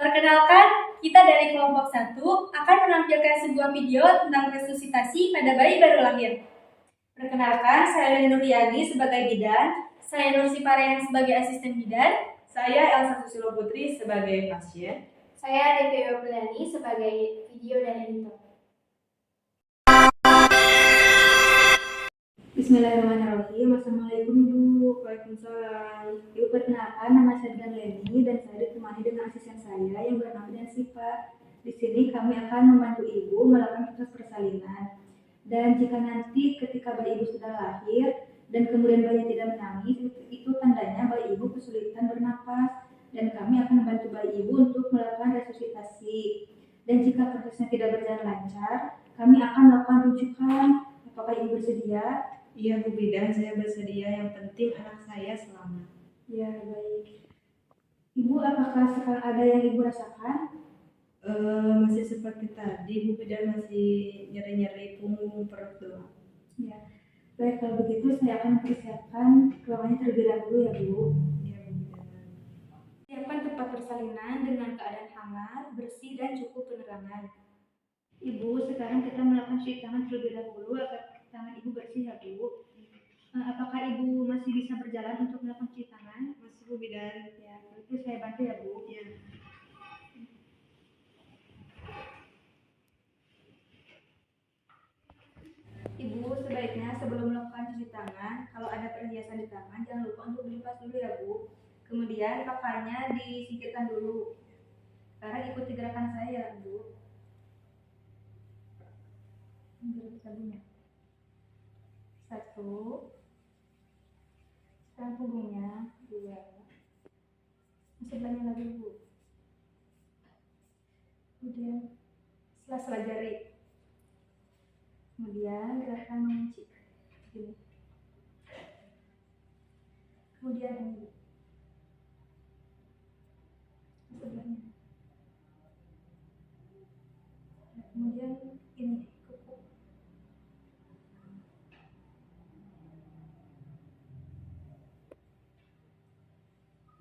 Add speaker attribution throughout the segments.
Speaker 1: Perkenalkan, kita dari kelompok 1 akan menampilkan sebuah video tentang resusitasi pada bayi baru lahir. Perkenalkan, saya Leni Nuriani sebagai bidan, saya Nur Siparean sebagai asisten bidan,
Speaker 2: saya Elsa Susilo Putri sebagai pasien,
Speaker 3: saya Devi Yopriani sebagai video dan editor.
Speaker 4: Bismillahirrahmanirrahim. Assalamualaikum Ibu.
Speaker 2: Waalaikumsalam.
Speaker 4: Ibu, perkenalkan, nama saya Dian Leni dan saya ditemani dengan asisten saya yang bernama Dian Sipa. Di sini kami akan membantu Ibu melakukan proses persalinan. Dan jika nanti ketika bayi Ibu sudah lahir dan kemudian bayi tidak menangis, itu tandanya bayi Ibu kesulitan bernapas. Dan kami akan membantu bayi Ibu untuk melakukan resusitasi. Dan jika prosesnya tidak berjalan lancar, kami akan melakukan rujukan. Apakah Ibu bersedia?
Speaker 2: Iya Bu Bidan, saya bersedia. Yang penting anak saya selamat.
Speaker 4: Ya, baik. Ibu, apakah sekarang ada yang Ibu rasakan?
Speaker 2: Masih seperti tadi, Bu Bidan, masih nyeri-nyeri punggung, perut doang.
Speaker 4: Ya, baik, kalau begitu saya akan persiapkan ruangannya terlebih dahulu ya Bu.
Speaker 2: Iya Bu Bidan.
Speaker 4: Siapkan tempat persalinan dengan keadaan hangat, bersih, dan cukup penerangan. Ibu, sekarang kita melakukan cuci tangan terlebih dahulu agar tangan Ibu bersih ya Bu. Apakah Ibu masih bisa berjalan untuk melakukan cuci tangan?
Speaker 2: Masih Bu Bidan.
Speaker 4: Ya, kalau itu saya bantu ya Bu.
Speaker 2: Iya.
Speaker 4: Ibu, sebaiknya sebelum melakukan cuci tangan, kalau ada perhiasan di tangan, jangan lupa untuk dilepas dulu ya Bu. Kemudian pakaiannya disingkirkan dulu. Sekarang ikuti gerakan saya ya Bu. Gerakan sabunnya. 1, sekarang punggungnya, 2, sebelahnya lagi Bu. Kemudian sela-sela jari. Kemudian gerakan mengunci. Gini. Kemudian ini. Sebelahnya. Kemudian ini kuku.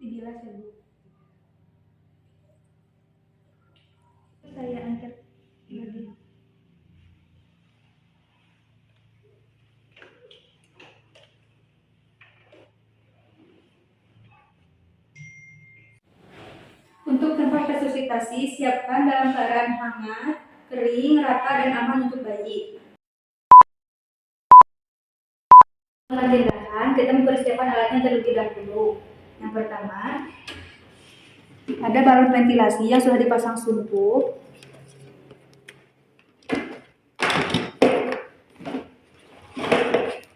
Speaker 4: Dibilas ya Bu. Saya angkat lagi. Untuk tempat resusitasi, siapkan dalam keadaan hangat, kering, rata, dan aman untuk bayi. Dengan tindakan, kita mempersiapkan alatnya terlebih dahulu. Yang pertama, ada balon ventilasi yang sudah dipasang sumpu.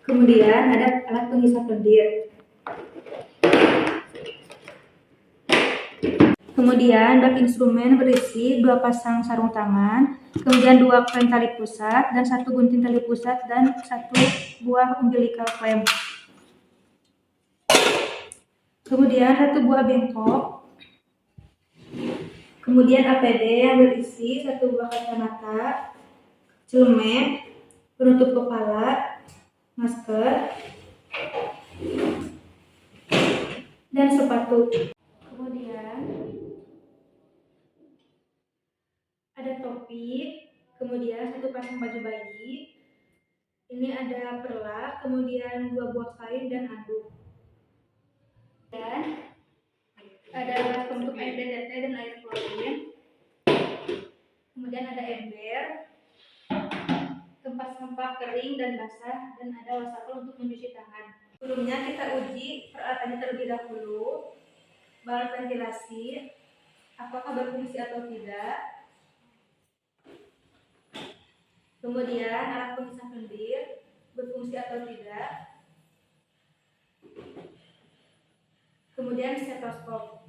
Speaker 4: Kemudian ada alat penghisap lendir. Kemudian bak instrumen berisi 2 pasang sarung tangan, kemudian 2 klem tali pusat dan 1 gunting tali pusat dan 1 buah umbilical clamp. Kemudian 1 buah bengkok. Kemudian APD yang berisi 1 buah kacamata, celemek, penutup kepala, masker, dan sepatu. Kemudian ada topi, kemudian 1 pasang baju bayi. Ini ada perlak, kemudian 2 buah kain dan anduk. Dan ada alat pembentuk air DDT dan air klorin. Kemudian ada ember, tempat sampah kering dan basah, dan ada wastafel untuk mencuci tangan. Sebelumnya kita uji peralatannya terlebih dahulu. Balon ventilasi, apakah berfungsi atau tidak. Kemudian alat penghisap lendir, berfungsi atau tidak. Kemudian stetoskop.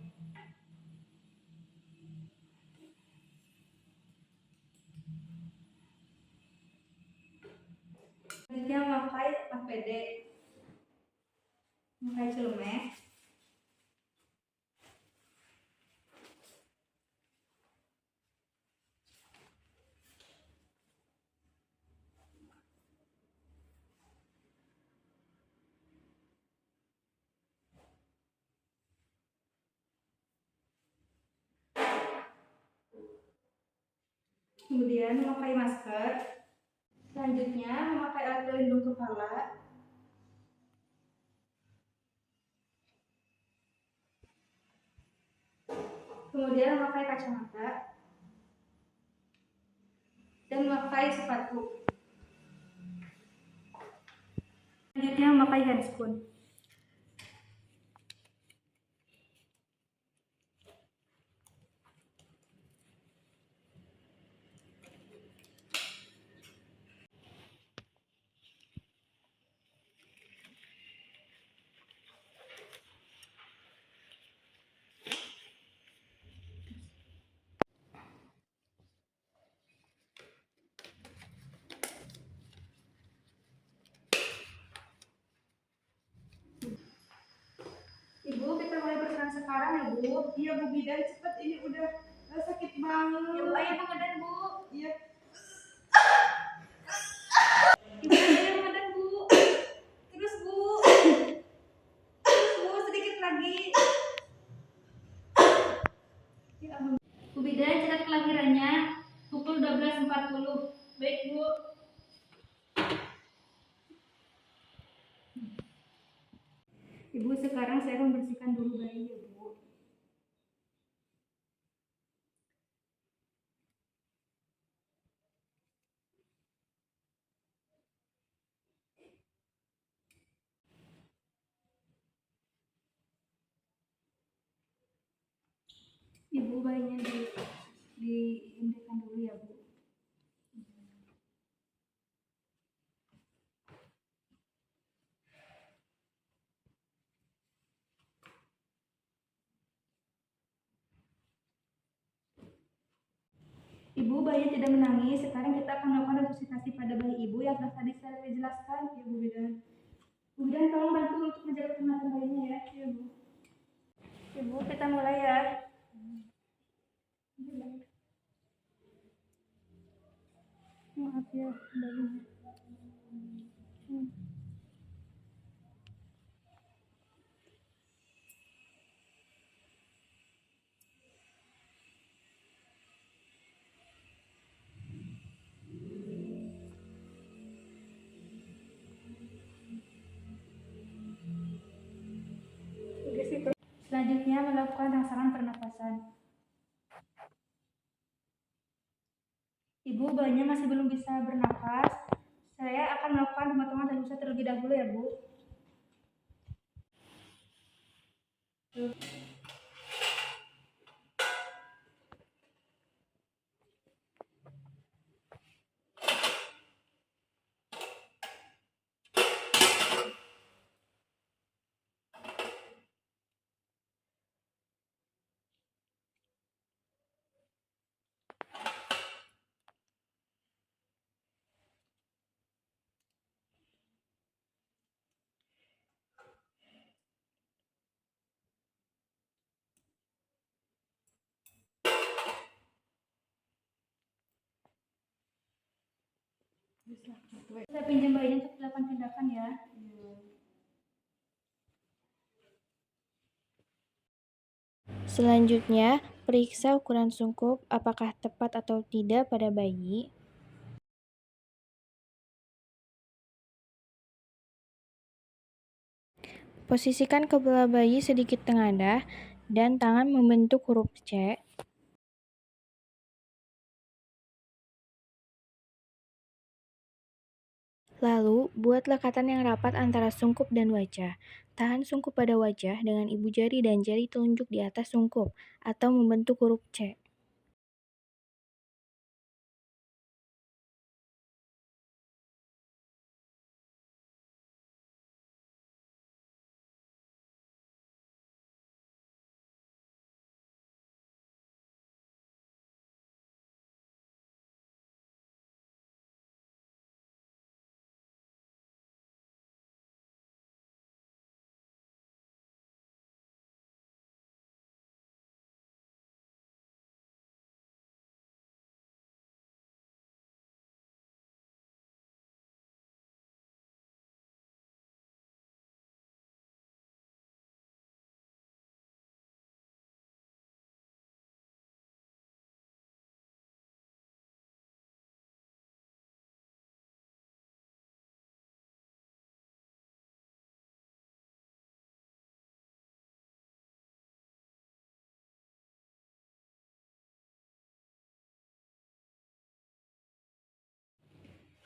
Speaker 4: Selanjutnya memakai APD, memakai celemek.
Speaker 1: kemudian memakai masker, selanjutnya memakai alat pelindung kepala, kemudian memakai kacamata, dan memakai sepatu. Selanjutnya memakai handscoon. Ibu, kita mulai bersenam sekarang ya, Bu.
Speaker 2: Iya Bu Bidan, cepet ini udah sakit banget.
Speaker 1: Ya, Bu, ayo mengedan, Bu.
Speaker 2: Iya.
Speaker 1: Ibu, ayo mengedan, Bu. Terus, Bu. Terus, Bu, sedikit lagi. Ya ampun. Bu Bidan, catat kelahirannya pukul 12.40. Baik, Bu. Ibu, sekarang saya membersihkan dulu bayi ya, Bu. Ibu, bayinya diindikan dulu ya, Bu. Ibu, bayi tidak menangis. Sekarang kita akan melakukan resusitasi pada bayi ibu yang telah tadi saya jelaskan.
Speaker 2: Ya Bu Bidan.
Speaker 1: Bu Bidan, tolong bantu untuk menjaga kesehatan bayinya ya.
Speaker 2: Iya Bu.
Speaker 1: Ibu, kita mulai ya. Maaf ya, bayinya. Selanjutnya melakukan rangsangan pernapasan. Ibu, bayinya masih belum bisa bernapas. Saya akan melakukan pemotongan tali terlebih dahulu ya, Bu. Saya pinjam bayinya untuk dilakukan tindakan ya.
Speaker 5: Selanjutnya, periksa ukuran sungkup apakah tepat atau tidak pada bayi. Posisikan kepala bayi sedikit tengadah dan tangan membentuk huruf C. Lalu, buat lekatan yang rapat antara sungkup dan wajah. Tahan sungkup pada wajah dengan ibu jari dan jari telunjuk di atas sungkup, atau membentuk huruf C.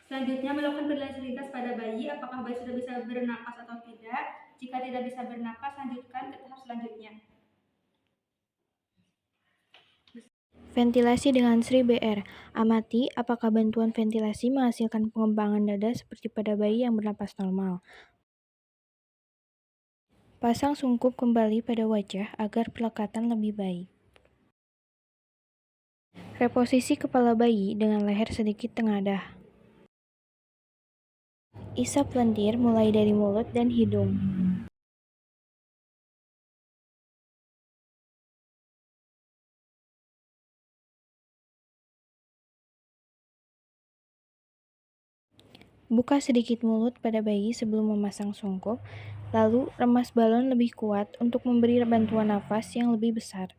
Speaker 1: Selanjutnya, melakukan penilaian lintas pada bayi, apakah bayi sudah bisa bernapas atau tidak. Jika tidak bisa bernapas, lanjutkan ke tahap selanjutnya.
Speaker 5: Ventilasi dengan Sri BR. Amati apakah bantuan ventilasi menghasilkan pengembangan dada seperti pada bayi yang bernapas normal. Pasang sungkup kembali pada wajah agar pelekatan lebih baik. Reposisi kepala bayi dengan leher sedikit tengadah. Isap lendir mulai dari mulut dan hidung. Buka sedikit mulut pada bayi sebelum memasang sungkup, lalu remas balon lebih kuat untuk memberi bantuan nafas yang lebih besar.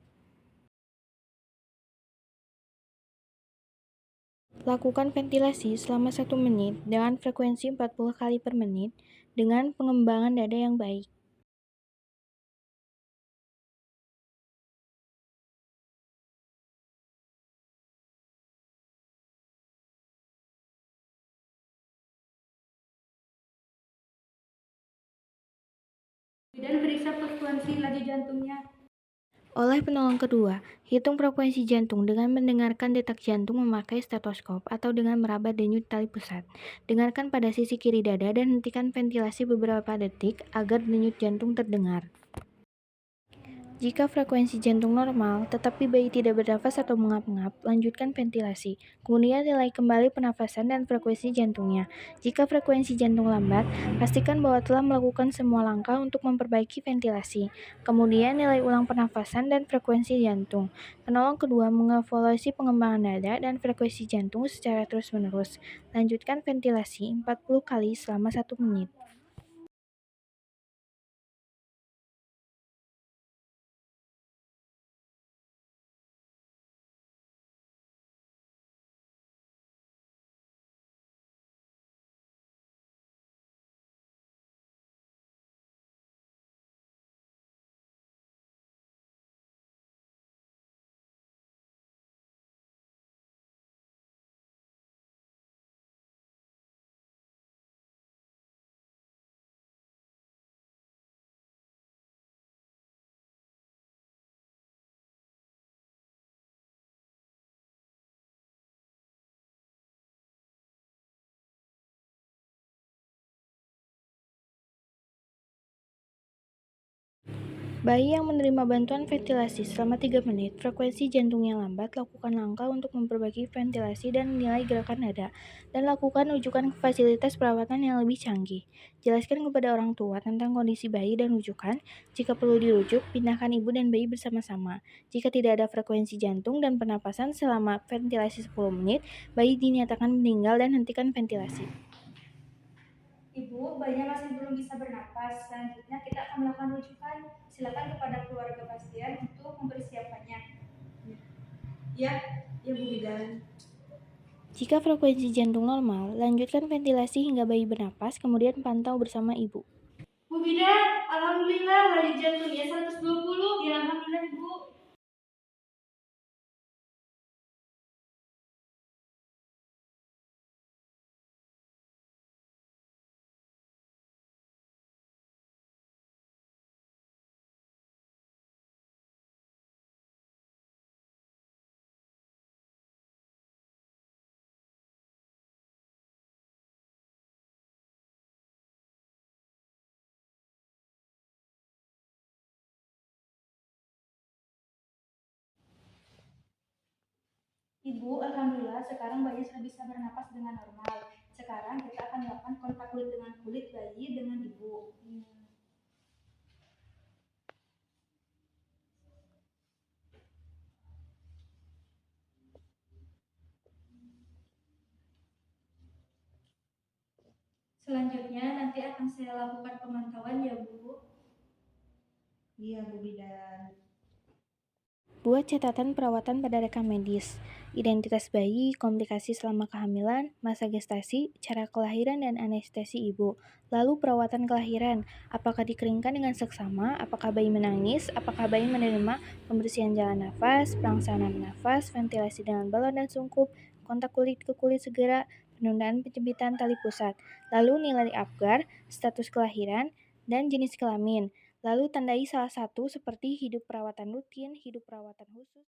Speaker 5: Lakukan ventilasi selama 1 menit dengan frekuensi 40 kali per menit dengan pengembangan dada yang baik.
Speaker 1: Dan periksa frekuensi laju jantungnya.
Speaker 5: Oleh penolong kedua, hitung frekuensi jantung dengan mendengarkan detak jantung memakai stetoskop atau dengan meraba denyut tali pusat. Dengarkan pada sisi kiri dada dan hentikan ventilasi beberapa detik agar denyut jantung terdengar. Jika frekuensi jantung normal, tetapi bayi tidak bernafas atau mengap-ngap, lanjutkan ventilasi. Kemudian nilai kembali pernafasan dan frekuensi jantungnya. Jika frekuensi jantung lambat, pastikan bahwa telah melakukan semua langkah untuk memperbaiki ventilasi. Kemudian nilai ulang pernafasan dan frekuensi jantung. Penolong kedua mengevaluasi pengembangan dada dan frekuensi jantung secara terus-menerus. Lanjutkan ventilasi 40 kali selama 1 menit. Bayi yang menerima bantuan ventilasi selama 3 menit, frekuensi jantungnya lambat, lakukan langkah untuk memperbaiki ventilasi dan nilai gerakan dada, dan lakukan rujukan ke fasilitas perawatan yang lebih canggih. Jelaskan kepada orang tua tentang kondisi bayi dan rujukan. Jika perlu dirujuk, pindahkan ibu dan bayi bersama-sama. Jika tidak ada frekuensi jantung dan pernapasan selama ventilasi 10 menit, bayi dinyatakan meninggal dan hentikan ventilasi.
Speaker 1: Ibu, bayinya masih belum bisa bernapas. Selanjutnya kita akan melakukan rujukan. Silakan kepada keluarga pasien untuk mempersiapkannya.
Speaker 2: Ya Bu Bidan.
Speaker 5: Jika frekuensi jantung normal, lanjutkan ventilasi hingga bayi bernapas, kemudian pantau bersama ibu.
Speaker 1: Bu Bidan, alhamdulillah laju jantungnya 120. Ya, alhamdulillah Ibu. Ibu, alhamdulillah sekarang bayi sudah bisa bernapas dengan normal. Sekarang kita akan melakukan kontak kulit dengan kulit bayi dengan ibu. Selanjutnya nanti akan saya lakukan pemantauan ya Bu.
Speaker 2: Iya Bu Bidan.
Speaker 5: Buat catatan perawatan pada rekam medis, identitas bayi, komplikasi selama kehamilan, masa gestasi, cara kelahiran dan anestesi ibu. Lalu perawatan kelahiran, apakah dikeringkan dengan seksama, apakah bayi menangis, apakah bayi menerima pembersihan jalan nafas, perangsang nafas, ventilasi dengan balon dan sungkup, kontak kulit ke kulit segera, penundaan penjepitan tali pusat, lalu nilai Apgar, status kelahiran, dan jenis kelamin. Lalu tandai salah satu seperti hidup perawatan rutin, hidup perawatan khusus.